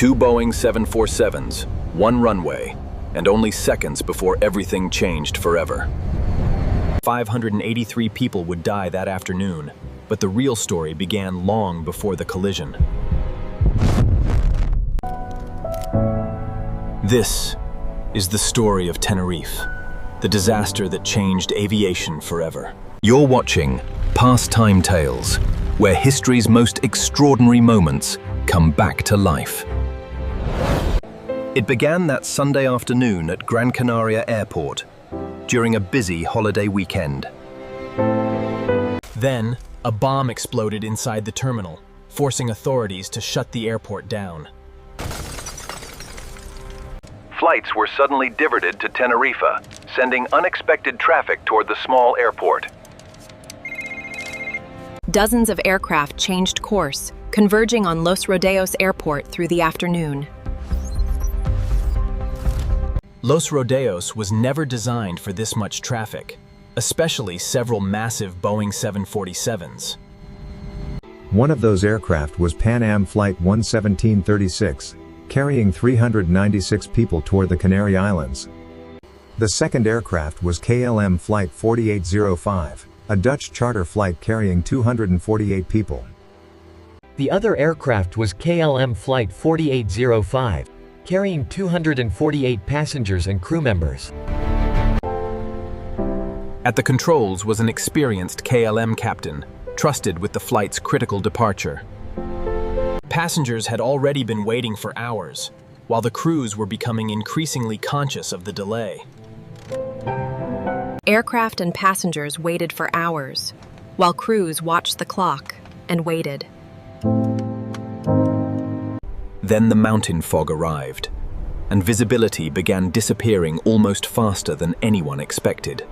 Two Boeing 747s, one runway, and only seconds before everything changed forever. 583 people would die that afternoon, but the real story began long before the collision. This is the story of Tenerife, the disaster that changed aviation forever. You're watching Pastime Tales, where history's most extraordinary moments come back to life. It began that Sunday afternoon at Gran Canaria Airport, during a busy holiday weekend. Then, a bomb exploded inside the terminal, forcing authorities to shut the airport down. Flights were suddenly diverted to Tenerife, sending unexpected traffic toward the small airport. Dozens of aircraft changed course, converging on Los Rodeos Airport through the afternoon. Los Rodeos was never designed for this much traffic, especially several massive Boeing 747s. One of those aircraft was Pan Am Flight 11736, carrying 396 people toward the Canary Islands. The second aircraft was KLM Flight 4805, a Dutch charter flight carrying 248 people. The other aircraft was KLM Flight 4805, carrying 248 passengers and crew members. At the controls was an experienced KLM captain, trusted with the flight's critical departure. Passengers had already been waiting for hours, while the crews were becoming increasingly conscious of the delay. Aircraft and passengers waited for hours, while crews watched the clock and waited. Then the mountain fog arrived, and visibility began disappearing almost faster than anyone expected.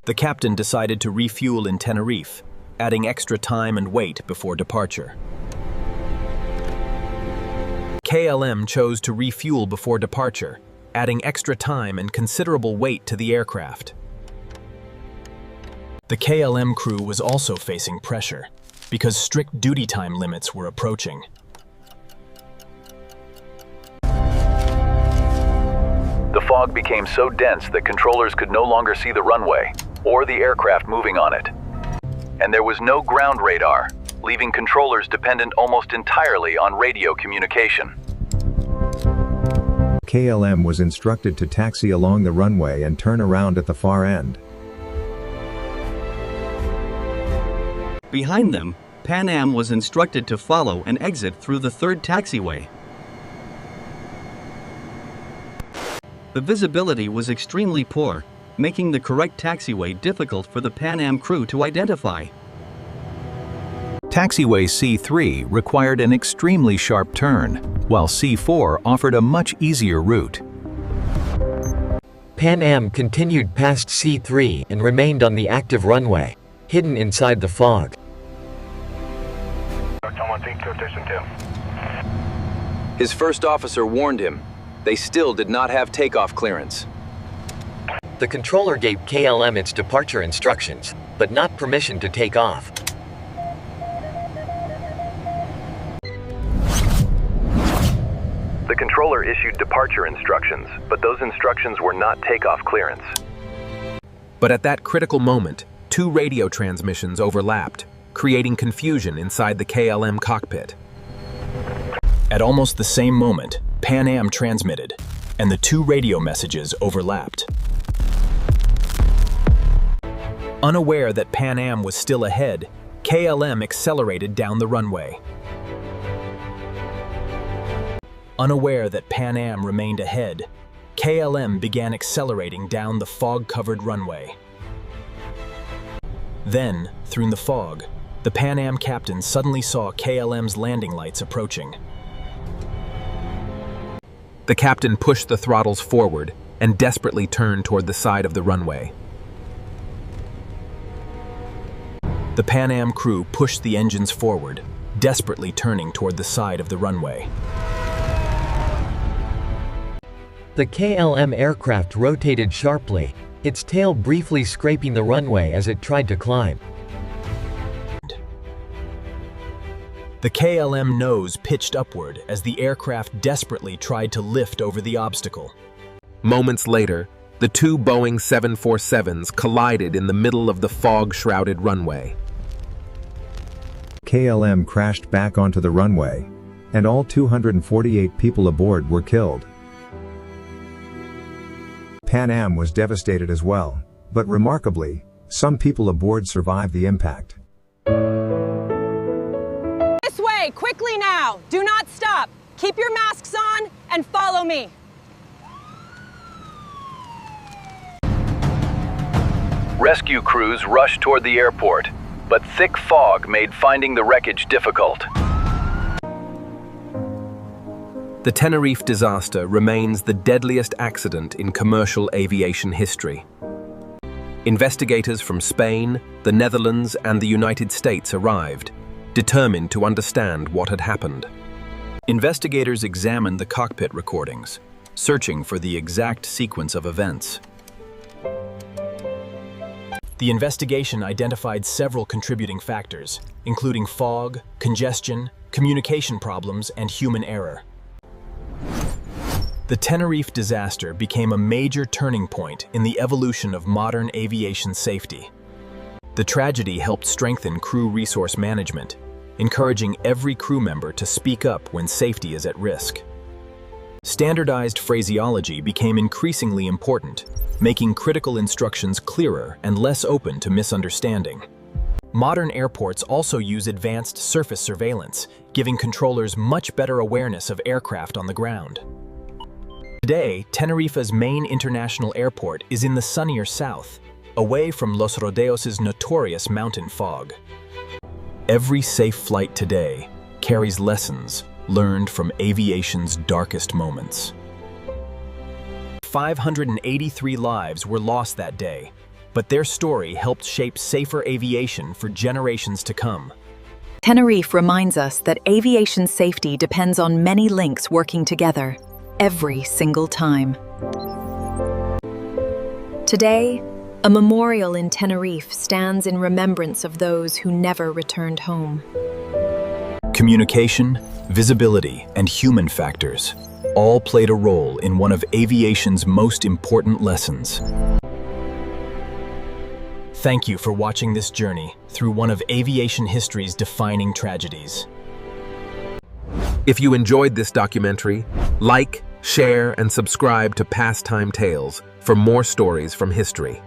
The captain decided to refuel in Tenerife, adding extra time and weight before departure. KLM chose to refuel before departure, adding extra time and considerable weight to the aircraft. The KLM crew was also facing pressure, because strict duty time limits were approaching. The fog became so dense that controllers could no longer see the runway or the aircraft moving on it. And there was no ground radar, leaving controllers dependent almost entirely on radio communication. KLM was instructed to taxi along the runway and turn around at the far end. Behind them, Pan Am was instructed to follow and exit through the third taxiway. The visibility was extremely poor, making the correct taxiway difficult for the Pan Am crew to identify. Taxiway C3 required an extremely sharp turn, while C4 offered a much easier route. Pan Am continued past C3 and remained on the active runway, hidden inside the fog. His first officer warned him. They still did not have takeoff clearance. The controller gave KLM its departure instructions, but not permission to take off. The controller issued departure instructions, but those instructions were not takeoff clearance. But at that critical moment, two radio transmissions overlapped, creating confusion inside the KLM cockpit. At almost the same moment, Pan Am transmitted, and the two radio messages overlapped. Unaware that Pan Am was still ahead, KLM accelerated down the runway. Unaware that Pan Am remained ahead, KLM began accelerating down the fog-covered runway. Then, through the fog, the Pan Am captain suddenly saw KLM's landing lights approaching. The captain pushed the throttles forward and desperately turned toward the side of the runway. The Pan Am crew pushed the engines forward, desperately turning toward the side of the runway. The KLM aircraft rotated sharply, its tail briefly scraping the runway as it tried to climb. The KLM nose pitched upward as the aircraft desperately tried to lift over the obstacle. Moments later, the two Boeing 747s collided in the middle of the fog-shrouded runway. KLM crashed back onto the runway, and all 248 people aboard were killed. Pan Am was devastated as well, but remarkably, some people aboard survived the impact. This way, quickly now! Do not stop! Keep your masks on and follow me! Rescue crews rushed toward the airport, but thick fog made finding the wreckage difficult. The Tenerife disaster remains the deadliest accident in commercial aviation history. Investigators from Spain, the Netherlands, and the United States arrived, determined to understand what had happened. Investigators examined the cockpit recordings, searching for the exact sequence of events. The investigation identified several contributing factors, including fog, congestion, communication problems, and human error. The Tenerife disaster became a major turning point in the evolution of modern aviation safety. The tragedy helped strengthen crew resource management, encouraging every crew member to speak up when safety is at risk. Standardized phraseology became increasingly important, making critical instructions clearer and less open to misunderstanding. Modern airports also use advanced surface surveillance, giving controllers much better awareness of aircraft on the ground. Today, Tenerife's main international airport is in the sunnier south, away from Los Rodeos' notorious mountain fog. Every safe flight today carries lessons learned from aviation's darkest moments. 583 lives were lost that day, but their story helped shape safer aviation for generations to come. Tenerife reminds us that aviation safety depends on many links working together, every single time. Today, a memorial in Tenerife stands in remembrance of those who never returned home. Communication, visibility, and human factors all played a role in one of aviation's most important lessons. Thank you for watching this journey through one of aviation history's defining tragedies. If you enjoyed this documentary, like, share, and subscribe to Pastime Tales for more stories from history.